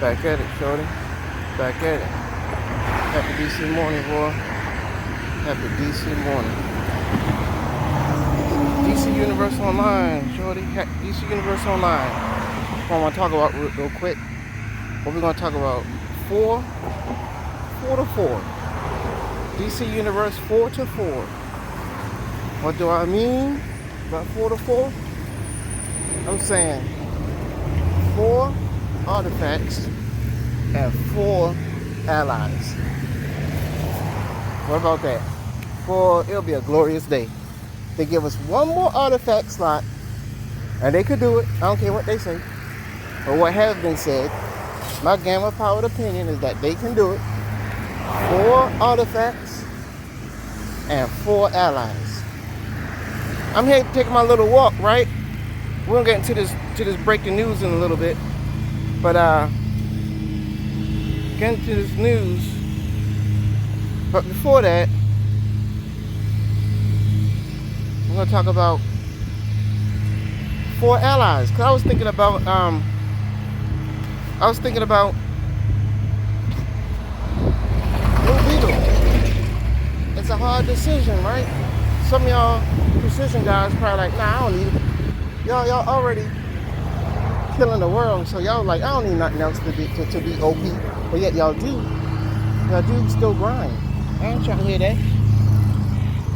Back at it, shorty. Back at it. Happy DC morning, boy. Happy DC morning. DC Universe Online, shorty. DC Universe Online. What I want to talk about real quick. What we're going to talk about? 4 to 4. DC Universe 4 to 4. What do I mean by 4 to 4? I'm saying 4 artifacts and 4 allies. What about that? It'll be a glorious day. They give us one more artifact slot, and they could do it. I don't care what they say or what has been said. My gamma powered opinion is that they can do it. 4 artifacts and 4 allies. I'm here taking my little walk, right? We're gonna get into this breaking news in a little bit, but get into this news. But before that, we're gonna talk about 4 allies. Cause I was thinking about Blue Beetle. It's a hard decision, right? Some of y'all precision guys probably like, nah, I don't need it. Y'all already killing the world, so y'all like, I don't need nothing else to be OP. But yet y'all do still grind. I ain't trying to hear that.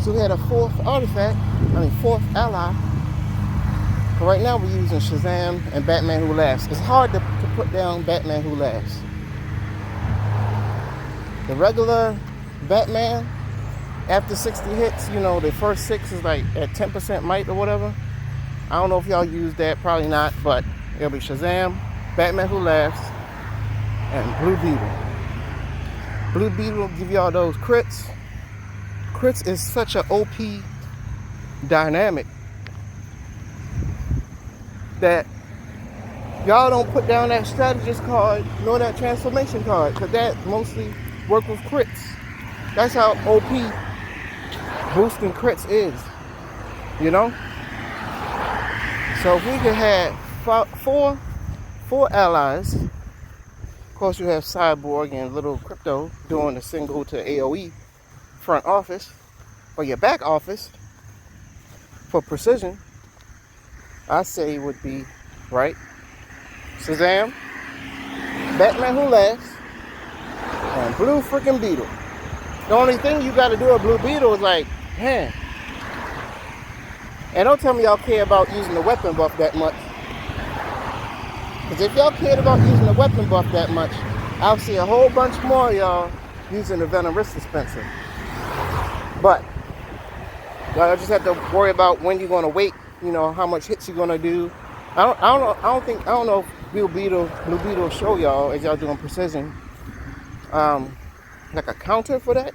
So we had a 4th ally. But right now we're using Shazam and Batman Who Laughs. It's hard to put down Batman Who Laughs. The regular Batman, after 60 hits, the first 6 is like at 10% might or whatever. I don't know if y'all use that, probably not, but it'll be Shazam, Batman Who Laughs, and Blue Beetle. Blue Beetle will give y'all those crits. Crits is such an OP dynamic that y'all don't put down that strategist card nor that transformation card, because that mostly work with crits. That's how OP boosting crits is, So if we could have 4 allies, of course you have Cyborg and Little Crypto doing the single to AoE front office, or your back office for precision, I say would be, right, Shazam, Batman Who Laughs, and Blue freaking Beetle. The only thing you got to do with Blue Beetle is like, man. And don't tell me y'all care about using the weapon buff that much. Because if y'all cared about using the weapon buff that much, I'll see a whole bunch more of y'all using the Venom Wrist Dispenser. But y'all just have to worry about when you're going to wait, how much hits you're going to do. I don't know if Blue Beetle will show y'all as y'all doing precision. Like a counter for that.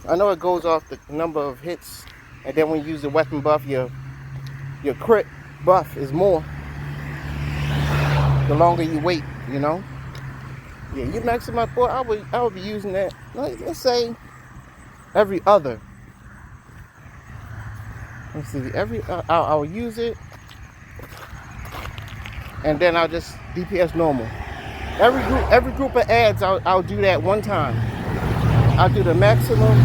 I know it goes off the number of hits, and then when you use the weapon buff, your crit buff is more the longer you wait, Yeah, you maximize. Boy, I would be using that. Let's say every other. Let's see, I'll use it, and then I'll just DPS normal. Every group of ads, I'll do that one time. I'll do the maximum,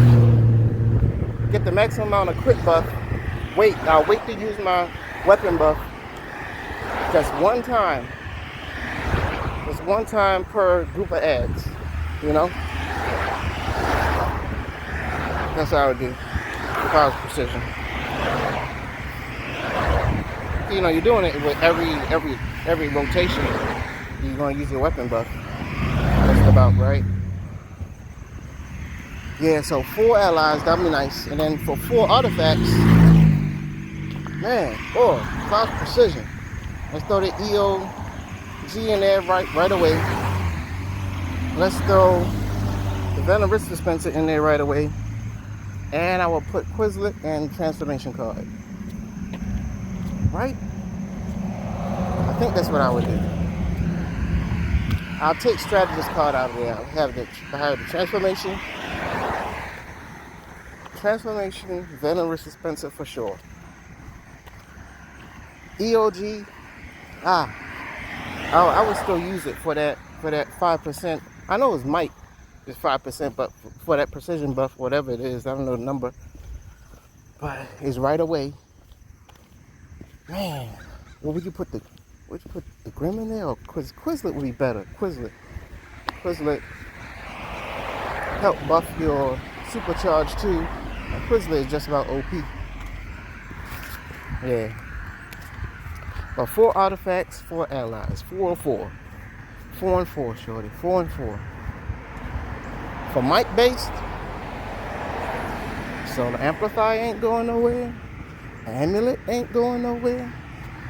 get the maximum amount of crit buff. I'll wait to use my weapon buff just one time. Just one time per group of ads, That's what I would do if I was precision. You're doing it with every rotation. You're going to use your weapon buff. That's about right. Yeah, so 4 allies, that'd be nice. And then for 4 artifacts, man, Cloud's precision. Let's throw the EOG in there right away. Let's throw the Venom Wrist Dispenser in there right away. And I will put Quizlet and transformation card. Right? I think that's what I would do. I'll take strategist card out of there. I have the transformation Venom Wrist Dispenser for sure. EOG, I would still use it for that 5%. I know it's might is 5%, but for that precision buff, whatever it is, I don't know the number, but it's right away. Man, what would you put the Grim in there, or Quizlet would be better? Quizlet help buff your supercharge too. And Quizlet is just about OP. Yeah. But 4 artifacts, 4 allies, 4 or 4. 4 and 4, shorty. 4 and 4. For mic based, so the amplifier ain't going nowhere. Amulet ain't going nowhere.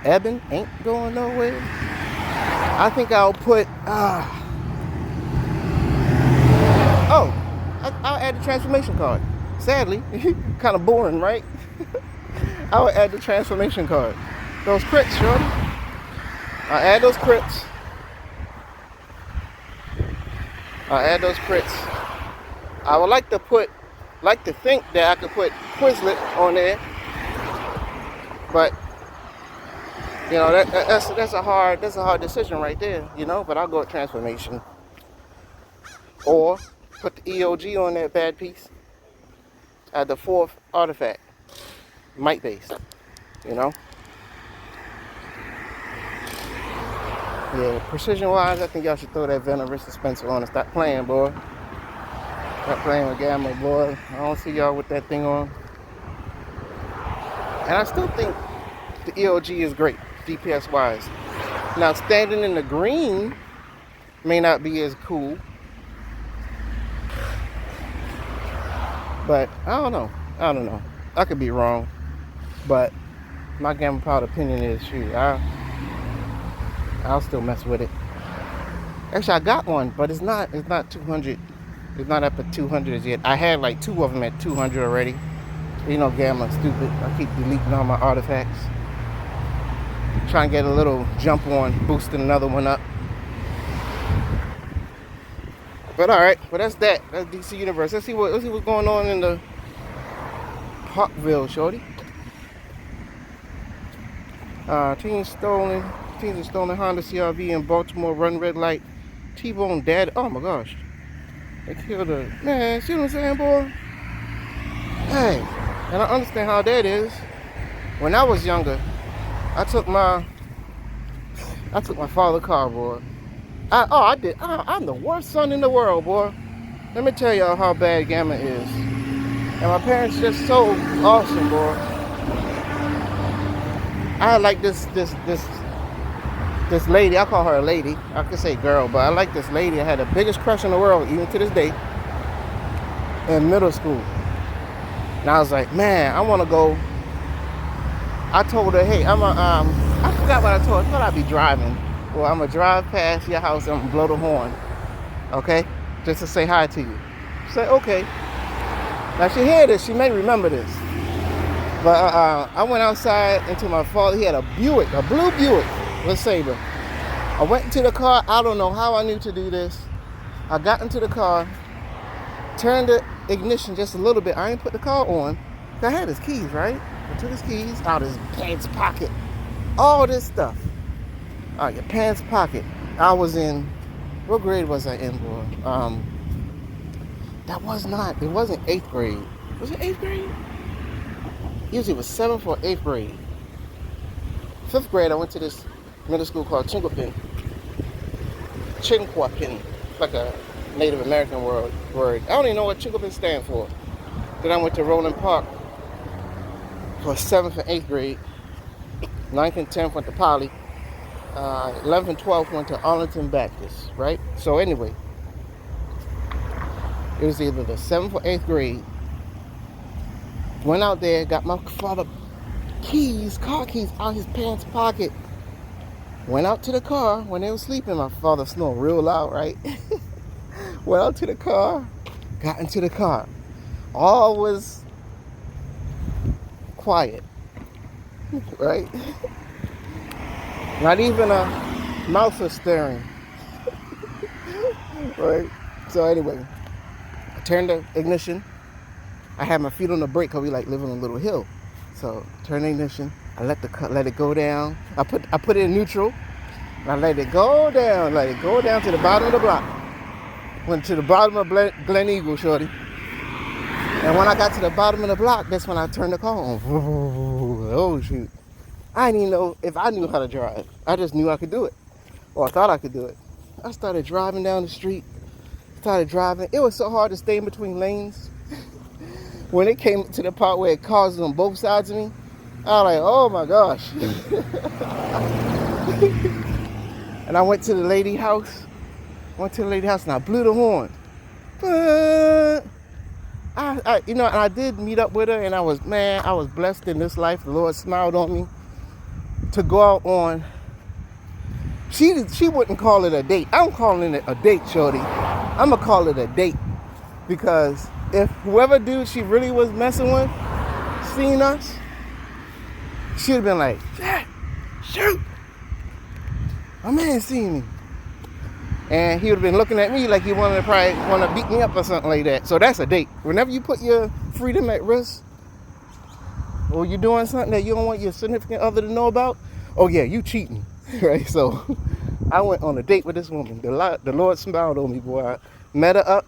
Ebon ain't going nowhere. I think I'll put I'll add the transformation card. Sadly, kind of boring, right? I would add the transformation card. Those crits, shorty. I'll add those crits. I would like to think that I could put Quizlet on there, but you know that's a hard decision right there, you know. But I'll go with transformation, or put the EOG on that bad piece. Add the 4th artifact, might based, you know. Yeah, precision wise, I think y'all should throw that Venom wrist dispenser on and stop playing, boy. Stop playing with Gamma, boy. I don't see y'all with that thing on. And I still think the EOG is great, DPS wise. Now, standing in the green may not be as cool, but I don't know. I could be wrong, but my Gamma Powered opinion is, shoot, I'll still mess with it. Actually, I got one, but it's not 200. It's not up at 200 yet. I had like 2 of them at 200 already. You know, Gamma's stupid. I keep deleting all my artifacts. Trying to get a little jump on boosting another one up. But alright, well that's that. That's DC Universe. Let's see what's going on in the Parkville, shorty. Teens stolen Honda CRV in Baltimore, run red light. T-bone dad. Oh my gosh. They killed a man. See what I'm saying, boy? Hey, and I understand how that is. When I was younger, I took my father's car, boy. I did. I'm the worst son in the world, boy. Let me tell y'all how bad Gamma is. And my parents just so awesome, boy. I had like this lady. I call her a lady. I could say girl, but I like this lady. I had the biggest crush in the world, even to this day, in middle school. And I was like, man, I want to go. I told her, hey, I forgot what I told her. I thought I'd be driving. Well, I'm going to drive past your house and I'm going to blow the horn. Okay? Just to say hi to you. She said, okay. Now, she heard this. She may remember this. But I went outside into my father. He had a Buick, a blue Buick. Let's Sabre. I went into the car. I don't know how I knew to do this. I got into the car, turned the ignition just a little bit. I ain't put the car on. I had his keys, right? I took his keys out of his pants pocket. All this stuff. All right, your pants pocket. I was in, what grade was I in, boy? It wasn't 8th grade. Was it 8th grade? Usually it was 7th or 8th grade. 5th grade, I went to this middle school called Chinquapin. It's like a Native American word. I don't even know what Chinquapin stands for. Then I went to Roland Park for 7th and 8th grade. 9th and 10th went to Poly. 11th and 12th went to Arlington Baptist, right? So anyway, it was either the 7th or 8th grade. Went out there, got my father car keys out his pants pocket. Went out to the car when they were sleeping. My father snored real loud, right? Went out to the car, got into the car. All was quiet, right? Not even a mouse was stirring, right? So anyway, I turned the ignition. I had my feet on the brake because we like live on a little hill. So turn the ignition. I let it go down. I put it in neutral. And I let it go down to the bottom of the block. Went to the bottom of Glen Eagle, shorty. And when I got to the bottom of the block, that's when I turned the car on. Oh, shoot. I didn't even know if I knew how to drive. I just knew I could do it. Or I thought I could do it. I started driving down the street. It was so hard to stay in between lanes. When it came to the part where cars was on both sides of me, I was like, oh my gosh. And I went to the lady house. And I blew the horn. And I did meet up with her, and I was blessed in this life. The Lord smiled on me to go out on. She wouldn't call it a date. I'm calling it a date, shorty. I'm gonna call it a date, because if whoever dude she really was messing with seen us, she'd have been like, Jack, shoot, my man seen me. And he would have been looking at me like he probably want to beat me up or something like that. So that's a date. Whenever you put your freedom at risk, or you're doing something that you don't want your significant other to know about, oh yeah, you cheating, right? So I went on a date with this woman. The Lord smiled on me, boy. I met her up.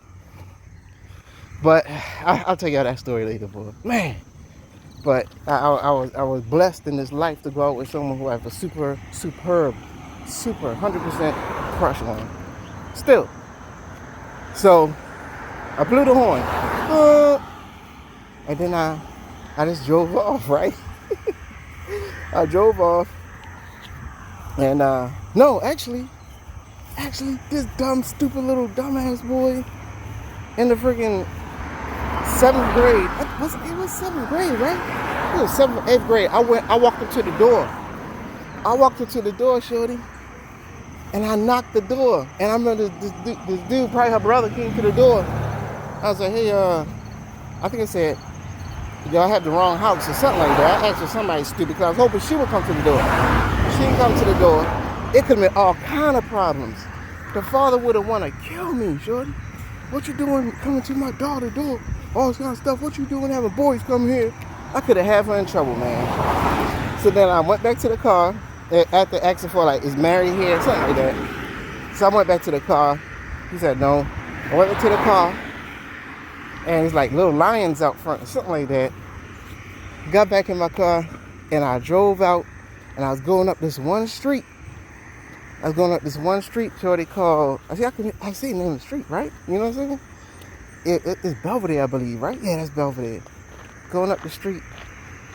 But I'll tell y'all that story later, boy. Man. But I was blessed in this life to go out with someone who I have a superb, 100% crush on. Still. So I blew the horn. And then I just drove off, right? I drove off. And no, actually, this dumb, stupid little dumbass boy in the freaking 7th grade. It was 7th grade, right? It was 7th, 8th grade. I walked up to the door. Shorty. And I knocked the door. And I remember this dude, probably her brother, came to the door. I was like, hey, I think I said, y'all had the wrong house or something like that. I asked her somebody stupid because I was hoping she would come to the door. She didn't come to the door. It could have been all kind of problems. The father would have wanted to kill me, shorty. What you doing coming to my daughter's door? All this kind of stuff. What you doing having boys come here? I could have had her in trouble, man. So then I went back to the car after asking for, like, is Mary here? Something like that. So I went back to the car. He said no. I went back to the car. And it's like little lions out front or something like that. Got back in my car. And I drove out. And I was going up this one street. Shorty called. I see the name of the street, right? You know what I'm saying? It's Belvedere, I believe, right? Yeah, that's Belvedere. Going up the street.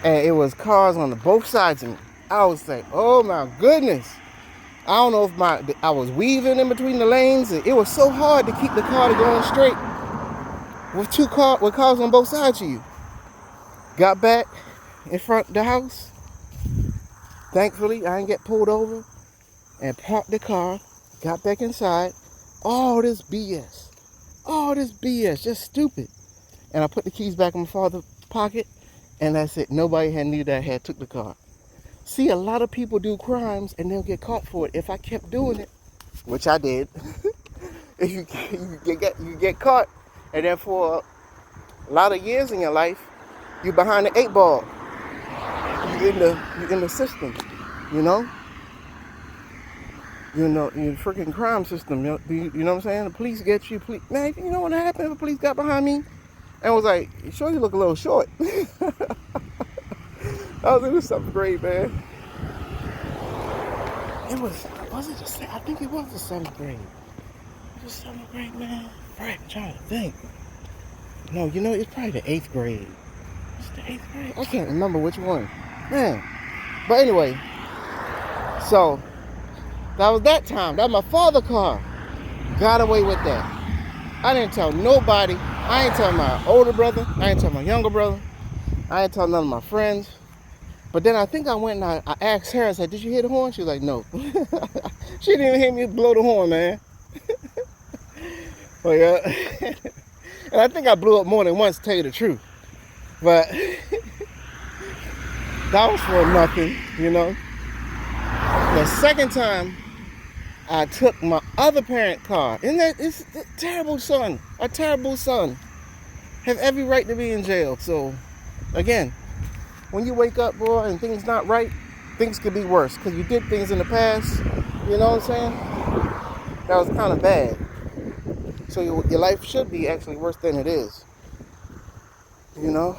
And it was cars on both sides of me. I was like, oh my goodness. I don't know if I was weaving in between the lanes. It was so hard to keep the car going straight with cars on both sides of you. Got back in front of the house. Thankfully, I didn't get pulled over. And parked the car. Got back inside. All this BS. Just stupid. And I put the keys back in my father's pocket. And that's it. Nobody knew that I had took the car. See, a lot of people do crimes and they'll get caught for it. If I kept doing it, which I did, if you get caught, and then for a lot of years in your life, you're behind the 8 ball. You're in the system, you know. You're in the freaking crime system. You know what I'm saying? The police get you. Man, you know what happened if the police got behind me and was like, sure, you look a little short. I was in the 7th grade, man. I think it was the 7th grade. It was 7th grade, man. Right, I'm trying to think. No, it's probably the 8th grade. It's the 8th grade. I can't remember which one. Man. But anyway, so that was that time. That was my father's car. Got away with that. I didn't tell nobody. I ain't tell my older brother. I ain't tell my younger brother. I ain't tell none of my friends. But then I think I went and I asked her, I said, did you hear the horn? She was like, no. She didn't even hear me blow the horn, man. But yeah. And I think I blew up more than once, to tell you the truth. But that was for nothing, you know. The second time, I took my other parent car. It's a terrible son. A terrible son. Have every right to be in jail. So, again, when you wake up, boy, and things not right, things could be worse because you did things in the past, you know what I'm saying? That was kind of bad. So your life should be actually worse than it is, you know?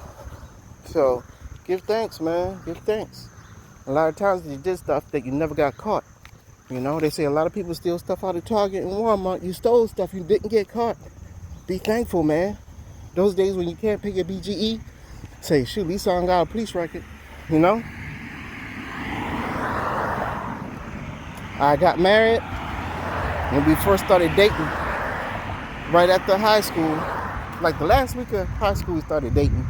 So give thanks, man. Give thanks. A lot of times you did stuff that you never got caught. You know, they say a lot of people steal stuff out of Target and Walmart. You stole stuff, you didn't get caught. Be thankful, man. Those days when you can't pay your BGE, say, shoot, at least I don't got a police record, you know? I got married when we first started dating. Right after high school, like the last week of high school, we started dating.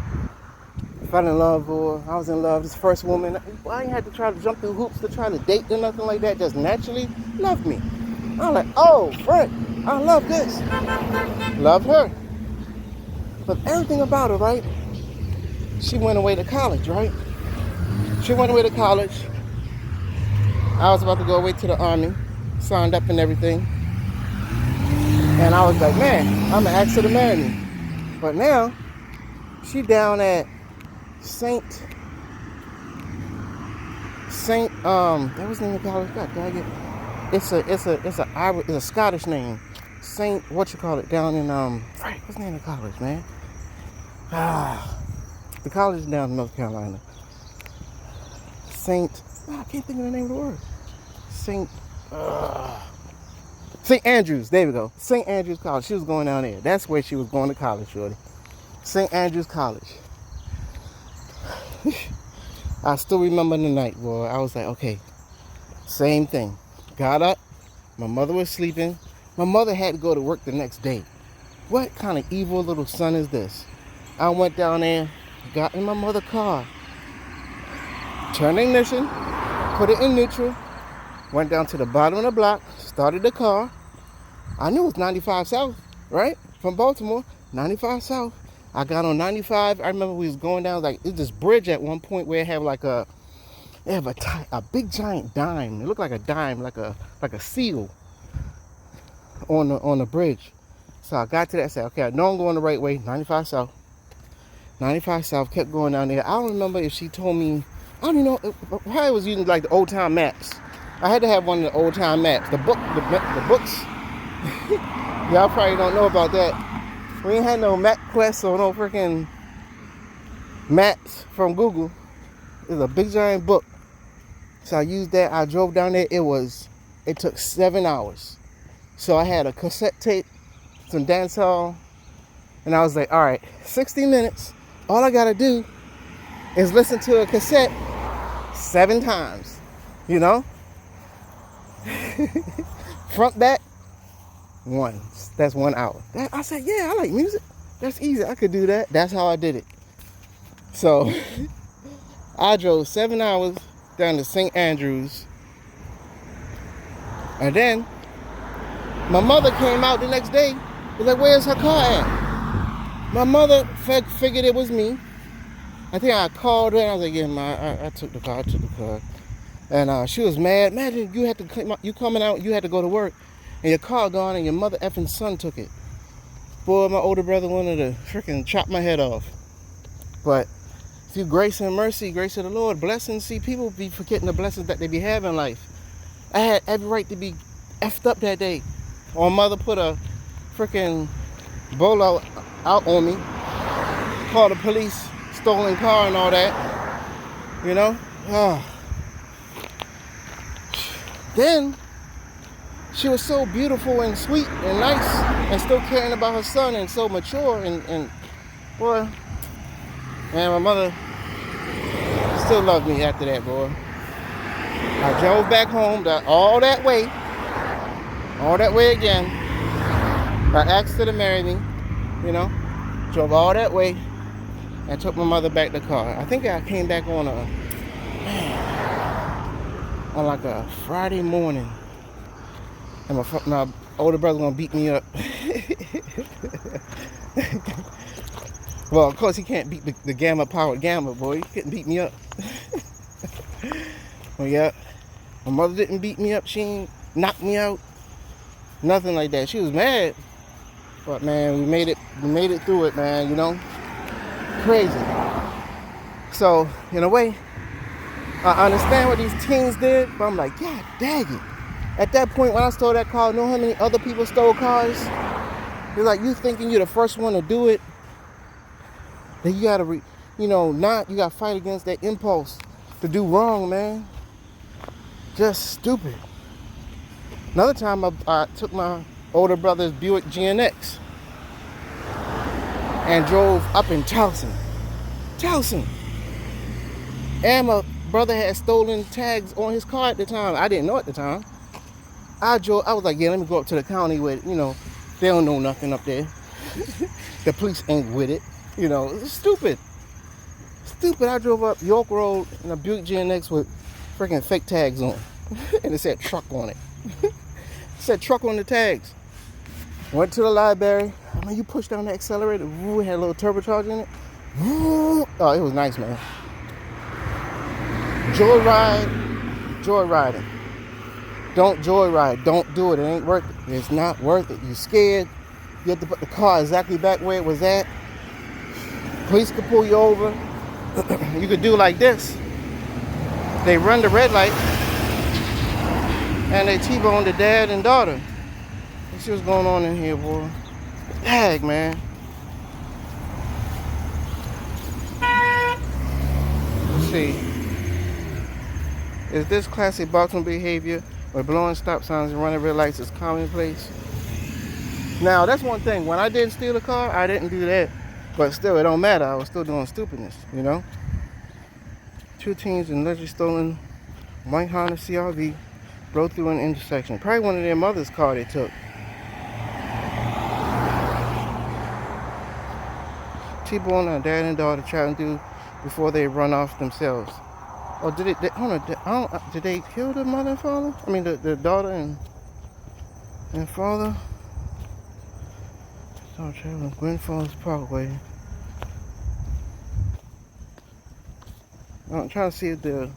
Fell in love, or I was in love. This first woman, I ain't had to try to jump through hoops to try to date or nothing like that. Just naturally loved me. I'm like, oh, friend, I love this. Love her. But everything about her, right? She went away to college, right? She went away to college. I was about to go away to the Army, signed up and everything. And I was like, man, I'm going to ask her to marry me. But now, she down at Saint, that was the name of college. God dang it. It's a Scottish name. Saint, what you call it, down in, what's the name of the college, man? The college is down in North Carolina. I can't think of the name of the word. St. Andrews, there we go. St. Andrews College. She was going down there. That's where she was going to college, shorty. St. Andrews College. I still remember the night, boy. I was like, okay, same thing. Got up. My mother was sleeping. My mother had to go to work the next day. What kind of evil little son is this? I went down there, got in my mother's car, turned the ignition, put it in neutral, went down to the bottom of the block, started the car. I knew it was 95 South, right? From Baltimore, 95 South. I got on 95. I remember we was going down, like, it's this bridge at one point where it had like a big giant dime. It looked like a dime, like a seal on the bridge. So I got to that, I said, okay, I know I'm going the right way, 95 South. 95 South, kept going down there. I don't remember if she told me, I don't even know, probably was using like the old time maps. I had to have one of the old time maps. The books. Y'all probably don't know about that. We ain't had no MapQuest or no freaking maps from Google. It's a big giant book. So I used that. I drove down there. It took 7 hours. So I had a cassette tape, some dancehall, and I was like, all right, 60 minutes. All I gotta do is listen to a cassette 7 times, you know? Front, back, 1. That's 1 hour. I said, yeah, I like music. That's easy. I could do that. That's how I did it. So I drove 7 hours down to St. Andrews. And then my mother came out the next day. Was like, where's her car at? My mother figured it was me. I think I called her and I was like, yeah, I took the car. And she was mad. Imagine you coming out, you had to go to work, and your car gone, and your mother effing son took it. Boy, my older brother wanted to freaking chop my head off. But through grace and mercy, grace of the Lord, blessings. See, people be forgetting the blessings that they be having in life. I had every right to be effed up that day. Or mother put a freaking bolo out on me, called the police, stolen car and all that, you know? Then she was so beautiful and sweet and nice and still caring about her son and so mature and boy, man, my mother still loved me after that, boy. I drove back home all that way again. I asked her to marry me, you know, drove all that way and took my mother back the car. I think I came back on like a Friday morning, and my older brother gonna beat me up. Well, of course he can't beat the powered gamma, boy. He couldn't beat me up. Well, yeah, my mother didn't beat me up. She ain't knocked me out. Nothing like that. She was mad, but man, we made it through it, man. You know, crazy. So in a way, I understand what these teens did, but I'm like, God dang it. At that point, when I stole that car, know how many other people stole cars? It's like you thinking you're the first one to do it. Then you gotta, you gotta fight against that impulse to do wrong, man. Just stupid. Another time I took my older brother's Buick GNX and drove up in Towson. And my brother had stolen tags on his car at the time. I didn't know at the time. I was like, yeah, let me go up to the county with, they don't know nothing up there. The police ain't with it. It's stupid. I drove up York Road in a Buick GNX with freaking fake tags on. And it said truck on it. It said truck on the tags. Went to the library. I mean, you push down the accelerator. It had a little turbocharger in it. Oh, it was nice, man. Joyriding. Don't joyride. Don't do it. It ain't worth it. It's not worth it. You're scared. You have to put the car exactly back where it was at. Police could pull you over. You could do like this. They run the red light and they T-bone the dad and daughter. Let's see what's going on in here, boy. Dang, man. Let's see. Is this classic Baltimore behavior where blowing stop signs and running red lights is commonplace? Now, that's one thing. When I did steal a car, I didn't do that. But still, it don't matter. I was still doing stupidness, Two teens in allegedly stolen white Honda CRV blow through an intersection. Probably one of their mother's car they took. T-bone a dad and daughter trying to do before they run off themselves. Oh, did they kill the mother and father? I mean, the daughter and father? So traveling Glen Falls Parkway. I'm trying to see if the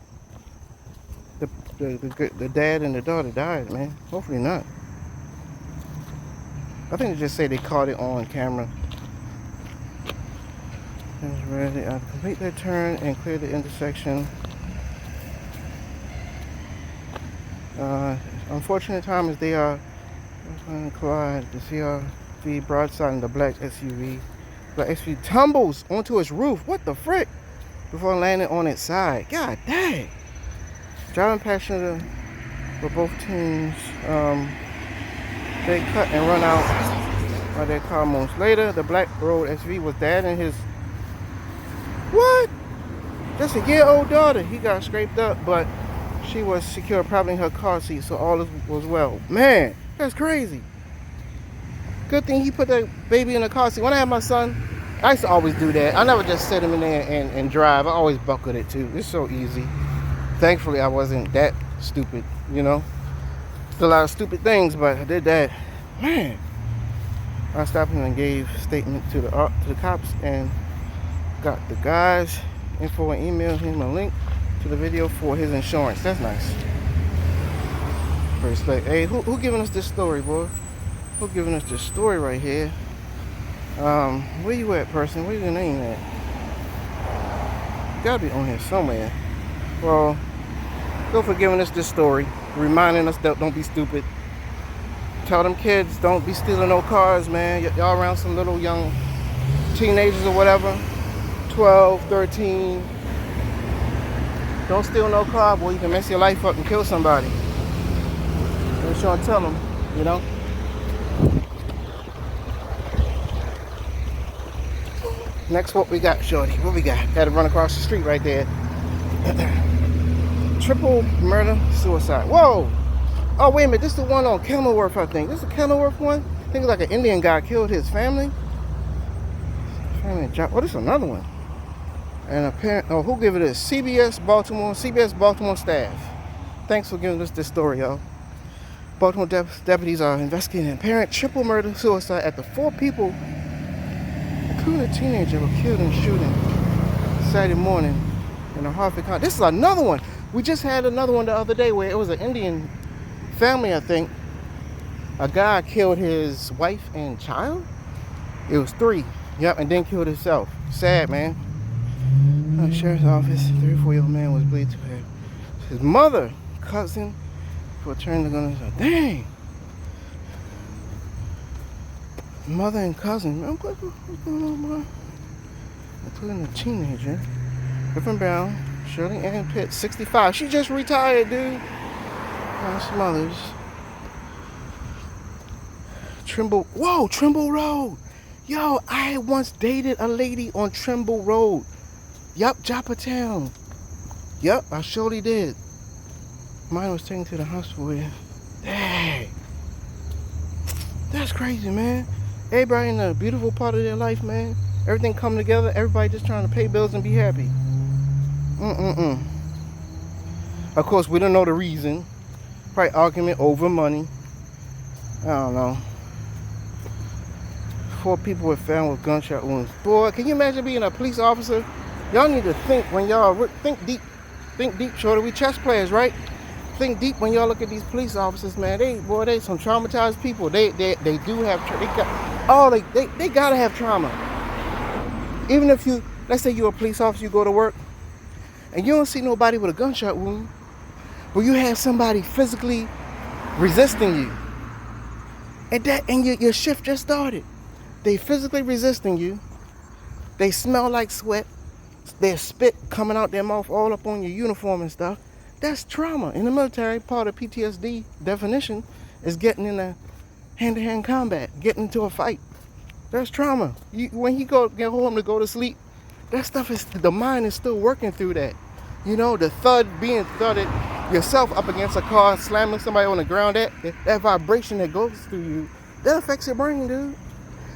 dad and the daughter died, man. Hopefully not. I think they just say they caught it on camera. Ready. Complete their turn and clear the intersection. Unfortunate time is they are collide. The CRV broadside in the black SUV. Black SUV tumbles onto its roof. What the frick? Before landing on its side. God dang. Driving passenger for both teams. They cut and run out of their car moments later. The black road SUV was dad and his just a year-old daughter. He got scraped up, but she was secure probably in her car seat, so all was well. Man, that's crazy. Good thing he put that baby in the car seat. When I had my son, I used to always do that. I never just set him in there and drive. I always buckled it too. It's so easy. Thankfully, I wasn't that stupid, Did a lot of stupid things, but I did that. Man. I stopped him and gave a statement to the cops and got the guy's info and emailed him a link to the video for his insurance. That's nice. Respect. Hey, who giving us this story, boy? Who giving us this story right here? Where you at, person? Where's your name at? Gotta be on here somewhere. Well, go for giving us this story, reminding us that don't be stupid. Tell them kids don't be stealing no cars, man. Y'all around some little young teenagers or whatever, 12, 13. Don't steal no car, boy. You can mess your life up and kill somebody. Make sure I tell them, Next, what we got, shorty? What we got? Had to run across the street right there. Triple murder, suicide. Whoa! Oh, wait a minute. This is the one on Kenilworth, I think. This is the Kenilworth one? I think it's like an Indian guy killed his family. Oh, this is another one. And apparent. Oh, who gave it this? CBS Baltimore staff. Thanks for giving us this story, y'all. Baltimore deputies are investigating an apparent triple murder suicide after 4 people, including a teenager, were killed in shooting Saturday morning in a Hartford County. This is another one. We just had another one the other day where it was an Indian family, I think. A guy killed his wife and child. It was 3. Yep, and then killed himself. Sad, man. Sheriff's office, 34-year-old man was believed to have his mother, cousin, for turning the gun and said, dang. Mother and cousin. Man, what's going on, boy? Including a teenager. Different Brown, Shirley Ann Pitt, 65. She just retired, dude. Smothers. Trimble. Whoa, Trimble Road. Yo, I once dated a lady on Trimble Road. Yup, Joppa Town. Yup, I surely did. Mine was taken to the hospital. Dang. That's crazy, man. Everybody in a beautiful part of their life, man. Everything coming together. Everybody just trying to pay bills and be happy. Of course, we don't know the reason. Probably argument over money. I don't know. 4 people were found with gunshot wounds. Boy, can you imagine being a police officer? Y'all need to think when y'all think deep. Think deep, shorty. We chess players, right? Think deep when y'all look at these police officers, man. They some traumatized people. They do have they gotta have trauma. Even if you, let's say you're a police officer, you go to work, and you don't see nobody with a gunshot wound, but you have somebody physically resisting you, and your shift just started. They physically resisting you. They smell like sweat. Their spit coming out their mouth all up on your uniform and stuff. That's trauma. In the military, part of PTSD definition is getting in a hand-to-hand combat, getting into a fight. That's trauma. When you get home to go to sleep, that stuff is, the mind is still working through that. You know, the being thudded, yourself up against a car, slamming somebody on the ground, that vibration that goes through you, that affects your brain, dude.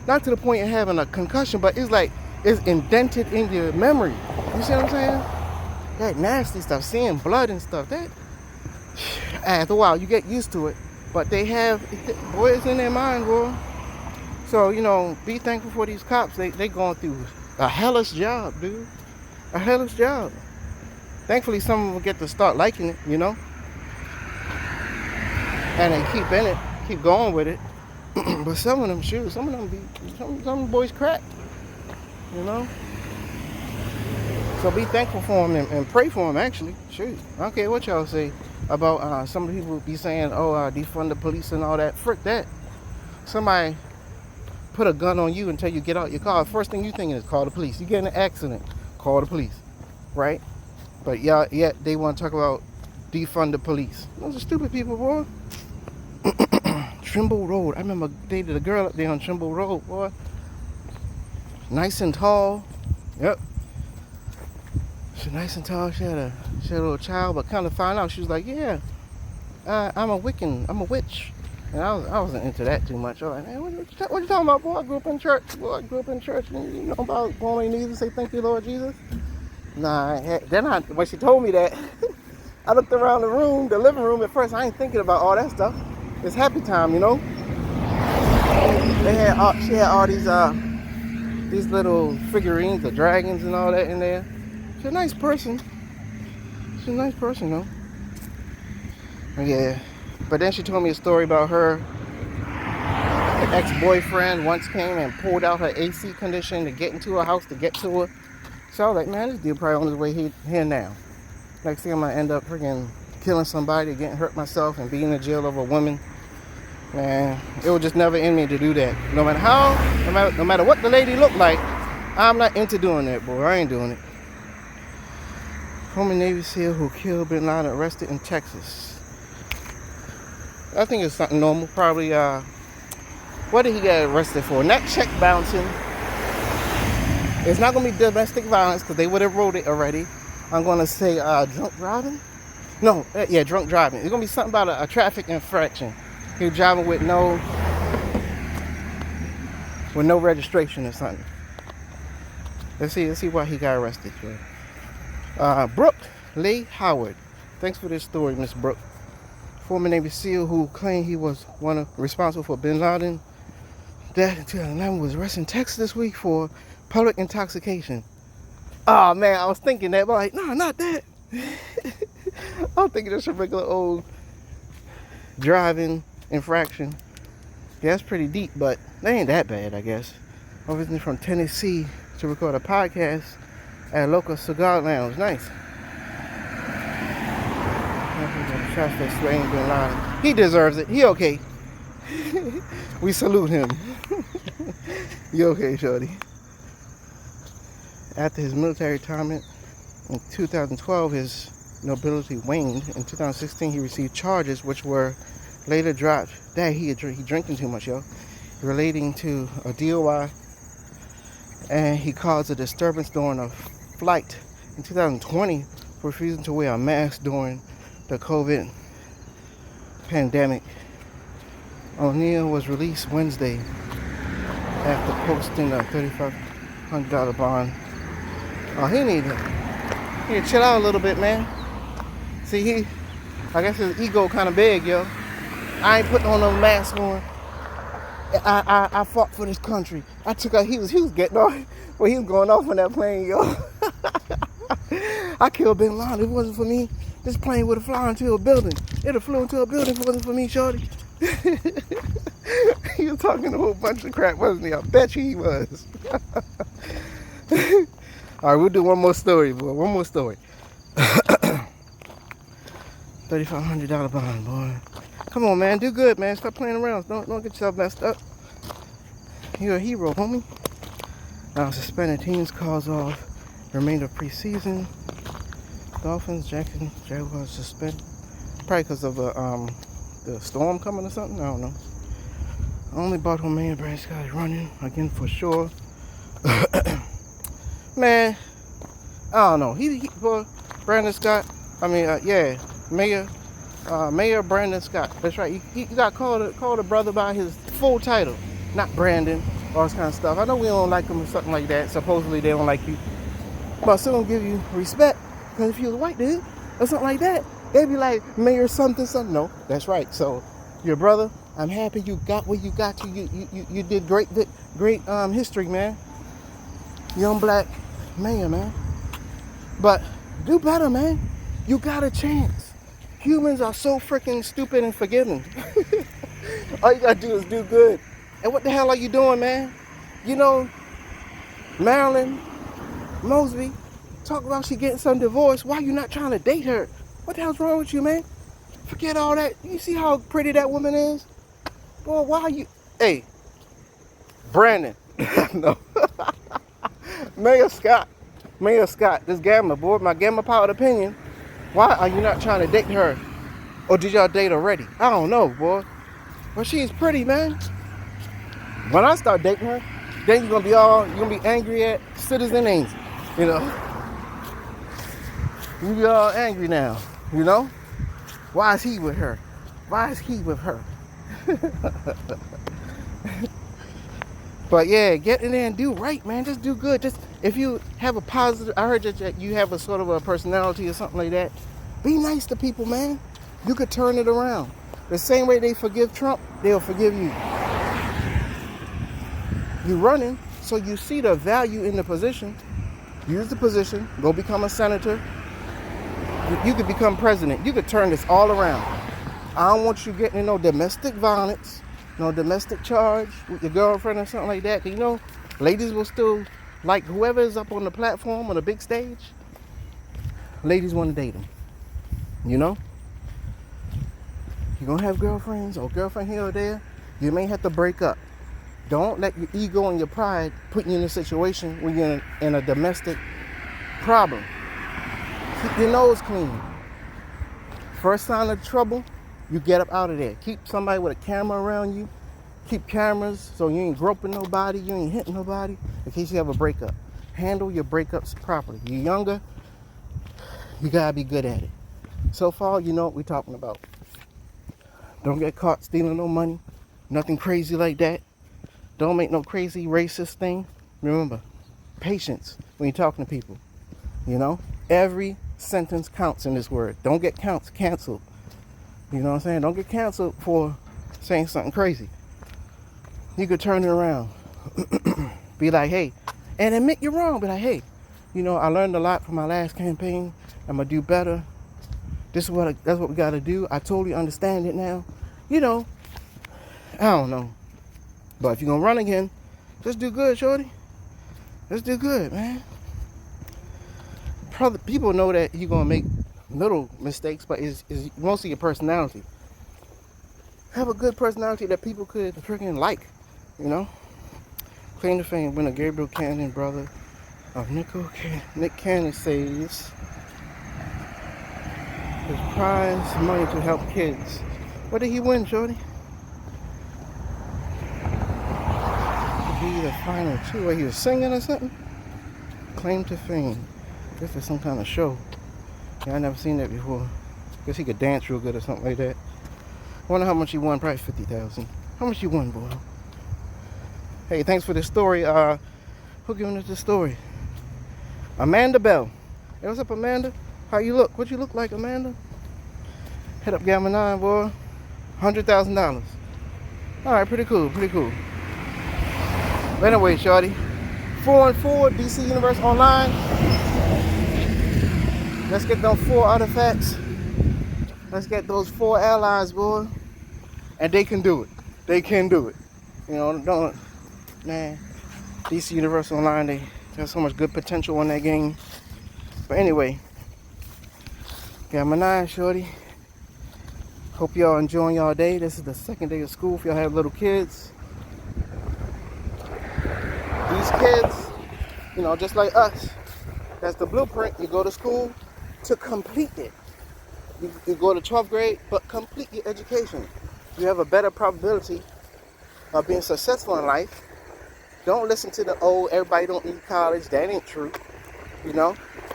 Not to the point of having a concussion, but it's like, it's indented in your memory. You see what I'm saying? That nasty stuff, seeing blood and stuff, that, after a while, you get used to it. But they have, boy, it's in their mind, boy. So, you know, be thankful for these cops. They going through a hellish job, dude. A hellish job. Thankfully, some of them get to start liking it, you know. And they keep in it, keep going with it. But some of them, shoot, some of them boys crack, you know. So be thankful for them and pray for them, actually. Shoot, I don't care what y'all say about some people be saying, oh, defund the police and all that. Frick that. Somebody put a gun on you and tell you get out your car. First thing you thinking is call the police. You get in an accident, call the police, right? But yet they want to talk about defund the police. Those are stupid people, boy. Trimble Road. I remember dated a girl up there on Trimble Road, boy. Nice and tall. Yep. She's nice and tall. She had a little child, but kind of found out she was like, yeah, I'm a Wiccan. I'm a witch. And I wasn't into that too much. I was like, man, what you talking about, boy? I grew up in church. Boy, I grew up in church. And you know about going on your knees and say, thank you, Lord Jesus? Nah. When she told me that, I looked around the room, the living room. At first, I ain't thinking about all that stuff. It's happy time, you know. She had all these little figurines, the dragons and all that in there. She's a nice person. She's a nice person, though. Yeah. But then she told me a story about her ex-boyfriend once came and pulled out her AC condition to get into her house, to get to her. So I was like, man, this dude probably on his way here now. Next thing I'm going to end up freaking killing somebody, getting hurt myself, and being in the jail over a woman. Man, it would just never end me to do that. No matter how, no matter what the lady looked like, I'm not into doing that, boy. I ain't doing it. Former Navy SEAL who killed Bin Laden arrested in Texas. I think it's something normal. Probably, what did he get arrested for? Not check bouncing. It's not going to be domestic violence because they would have wrote it already. I'm going to say drunk driving. No, yeah, drunk driving. It's going to be something about a traffic infraction. He was driving with no registration or something. Let's see why he got arrested. Brooke Lee Howard. Thanks for this story, Miss Brooke. Former Navy SEAL who claimed he was responsible for Bin Laden death in 2011 was arrested in Texas this week for public intoxication. Oh man, I was thinking that, but like, no, not that. I was thinking just a regular old driving infraction. Yeah, that's pretty deep, but they ain't that bad, I guess. I was visiting from Tennessee to record a podcast at a local cigar lounge. Nice. tries to explain bin Laden. He deserves it. He okay. We salute him. You okay, shorty? After his military retirement in 2012, his nobility waned. In 2016, he received charges which were later dropped. Dang, he drinking too much, yo. Relating to a DUI, and he caused a disturbance during a flight in 2020 for refusing to wear a mask during the COVID pandemic. O'Neal was released Wednesday after posting a $3,500 bond. Oh, he need to chill out a little bit, man. See, I guess his ego kind of big, yo. I ain't putting on no mask on. I fought for this country. He was getting off, well, he was going off on that plane, yo. I killed bin Laden. If it wasn't for me, this plane would have flown into a building. It'd have flew into a building if it wasn't for me, shorty. He was talking a whole bunch of crap, wasn't he? I bet you he was. All right, we'll do one more story, boy. One more story. $3,500 bond, boy. Come on, man. Do good, man. Stop playing around. Don't get yourself messed up. You're a hero, homie. Now, suspended teams calls off the remainder of preseason. Dolphins, Jaguars suspended. Probably because of the storm coming or something. I don't know. Only Baltimore Mayor Brandon Scott is running again for sure. Man, I don't know. Well, Brandon Scott. Yeah, Mayor Brandon Scott. That's right. You got to call the brother by his full title, not Brandon, all this kind of stuff. I know we don't like him or something like that. Supposedly they don't like you, but I still don't give you respect. Because if you was a white dude or something like that, they'd be like Mayor something. No, that's right. So your brother, I'm happy you got where you got to. You did great history, man. Young black mayor, man. But do better, man. You got a chance. Humans are so freaking stupid and forgiving. All you gotta do is do good. And what the hell are you doing, man? You know, Marilyn Mosby talk about she getting some divorce. Why you not trying to date her? What the hell's wrong with you, man? Forget all that. You see how pretty that woman is? Boy, why are you... Hey, Brandon. No. Mayor Scott, this gambler, boy, my gambler powered opinion. Why are you not trying to date her? Or did y'all date already? I don't know, boy. But she's pretty, man. When I start dating her, then you're gonna be angry at Citizen Angel, you know? You be all angry now, you know? Why is he with her? Why is he with her? But yeah, get in there and do right, man. Just do good. Just if you have a positive, I heard that you have a sort of a personality or something like that. Be nice to people, man. You could turn it around. The same way they forgive Trump, they'll forgive you. You're running, so you see the value in the position. Use the position. Go become a senator. You could become president. You could turn this all around. I don't want you getting in no domestic violence. No domestic charge with your girlfriend or something like that. You know, ladies will still like whoever is up on the platform on the big stage. Ladies want to date them. You know? You're going to have girlfriends or girlfriend here or there. You may have to break up. Don't let your ego and your pride put you in a situation where you're in a domestic problem. Keep your nose clean. First sign of trouble, you get up out of there. Keep somebody with a camera around you. Keep cameras so you ain't groping nobody, you ain't hitting nobody in case you have a breakup. Handle your breakups properly. You're younger, you gotta be good at it. So far, you know what we're talking about. Don't get caught stealing no money. Nothing crazy like that. Don't make no crazy racist thing. Remember, patience when you're talking to people. You know, every sentence counts in this word. Don't get canceled. You know what I'm saying? Don't get canceled for saying something crazy. You could turn it around. Be like, hey, and admit you're wrong. Be like, hey, you know, I learned a lot from my last campaign. I'm gonna do better. That's what we gotta do. I totally understand it now. You know, I don't know. But if you're gonna run again, just do good, shorty. Just do good, man. Probably people know that you're gonna make little mistakes, but it's mostly your personality. Have a good personality that people could freaking like, you know? Claim to fame winner Gabriel Cannon, brother of Nick Cannon, says his prize money to help kids. What did he win, Shorty? To be the final two. Where he was singing or something? Claim to fame. This is some kind of show. Yeah, I never seen that before. Guess he could dance real good or something like that. Wonder how much he won. Probably 50,000. How much you won, boy? Hey, thanks for the story. Who giving us the story? Amanda Bell. Hey, what's up, Amanda? How you look? What you look like, Amanda? Head up Gamma 9, boy. $100,000. All right, pretty cool, pretty cool. But anyway, shorty. 4-on-4, DC Universe Online. Let's get those 4 artifacts. Let's get those 4 allies, boy. And they can do it. They can do it. You know, don't, man. DC Universe Online, they have so much good potential on that game. But anyway, Gamma 9, shorty. Hope y'all enjoying y'all day. This is the second day of school if y'all have little kids. These kids, you know, just like us, that's the blueprint. You go to school to complete it. You go to 12th grade, but complete your education. You have a better probability of being successful in life. Don't listen to the old, everybody don't need college. That ain't true. You know?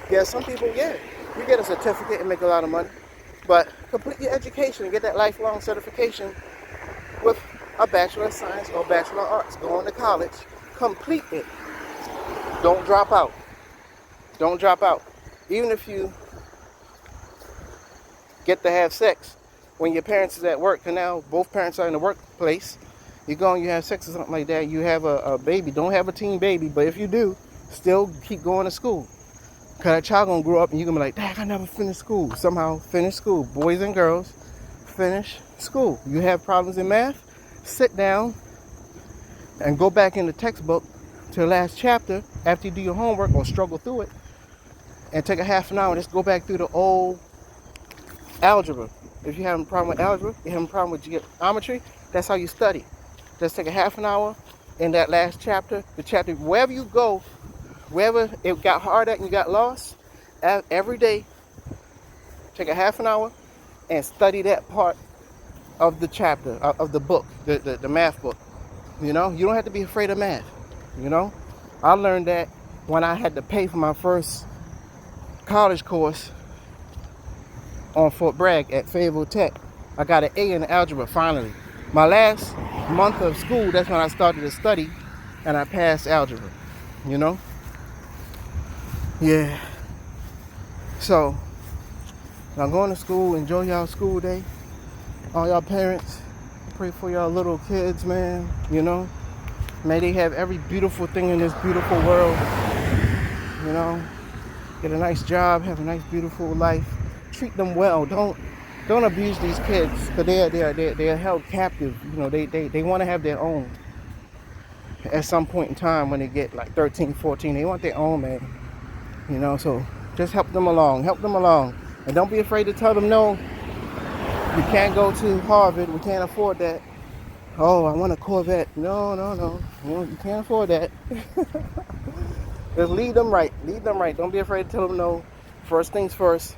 Yeah, some people, yeah, you get a certificate and make a lot of money. But complete your education and get that lifelong certification with a Bachelor of Science or Bachelor of Arts. Go on to college. Complete it. Don't drop out. Don't drop out. Even if you get to have sex when your parents is at work, and now both parents are in the workplace, you go and you have sex or something like that, you have a baby. Don't have a teen baby, but if you do, still keep going to school. Because that child gonna grow up and you're gonna be like, Dad, I never finished school. Somehow finish school. Boys and girls, finish school. You have problems in math, sit down and go back in the textbook to the last chapter after you do your homework or struggle through it, and take a half an hour and just go back through the old algebra. If you're having a problem with algebra, you're having a problem with geometry, that's how you study. Just take a half an hour in that last chapter, the chapter, wherever you go, wherever it got hard at and you got lost, every day, take a half an hour and study that part of the chapter, of the book, the math book. You know, you don't have to be afraid of math, you know. I learned that when I had to pay for my first college course on Fort Bragg at Fayetteville Tech. I got an A in algebra finally. My last month of school, that's when I started to study and I passed algebra, you know. Yeah. So, I'm going to school. Enjoy y'all school day. All y'all parents, pray for y'all little kids, man. You know, may they have every beautiful thing in this beautiful world. You know, get a nice job, have a nice, beautiful life. Treat them well. Don't abuse these kids, because they're held captive. You know, they want to have their own. At some point in time, when they get like 13, 14, they want their own, man. You know, so just help them along. Help them along. And don't be afraid to tell them no. You can't go to Harvard. We can't afford that. Oh, I want a Corvette. No. You can't afford that. Just lead them right. Lead them right. Don't be afraid to tell them no. First things first.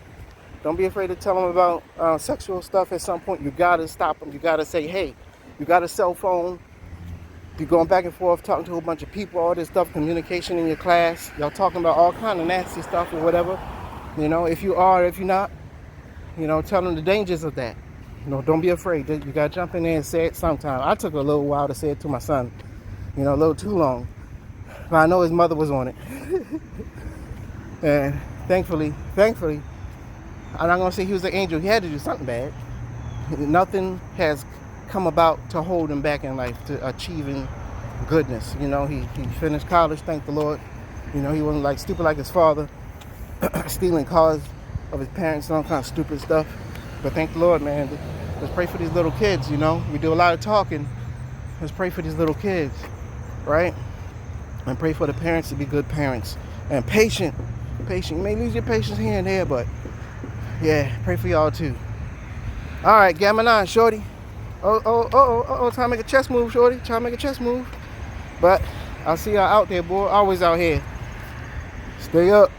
Don't be afraid to tell them about sexual stuff at some point. You got to stop them. You got to say, hey, you got a cell phone. You're going back and forth, talking to a whole bunch of people, all this stuff, communication in your class. Y'all talking about all kind of nasty stuff or whatever. You know, if you are, if you're not, you know, tell them the dangers of that. You know, don't be afraid. You got to jump in there and say it sometime. I took a little while to say it to my son. You know, a little too long. But I know his mother was on it. And thankfully, I'm not going to say he was an angel. He had to do something bad. Nothing has come about to hold him back in life, to achieving goodness. You know, he finished college, thank the Lord. You know, he wasn't like stupid like his father, stealing cars of his parents and all kind of stupid stuff. But thank the Lord, man. Let's pray for these little kids, you know. We do a lot of talking. Let's pray for these little kids, right? And pray for the parents to be good parents. And patient. You may lose your patience here and there, but Yeah, pray for y'all too. All right, Gamma 9, shorty. Oh, trying to make a chest move, shorty. Trying to make a chest move. But I see y'all out there, boy. Always out here. Stay up.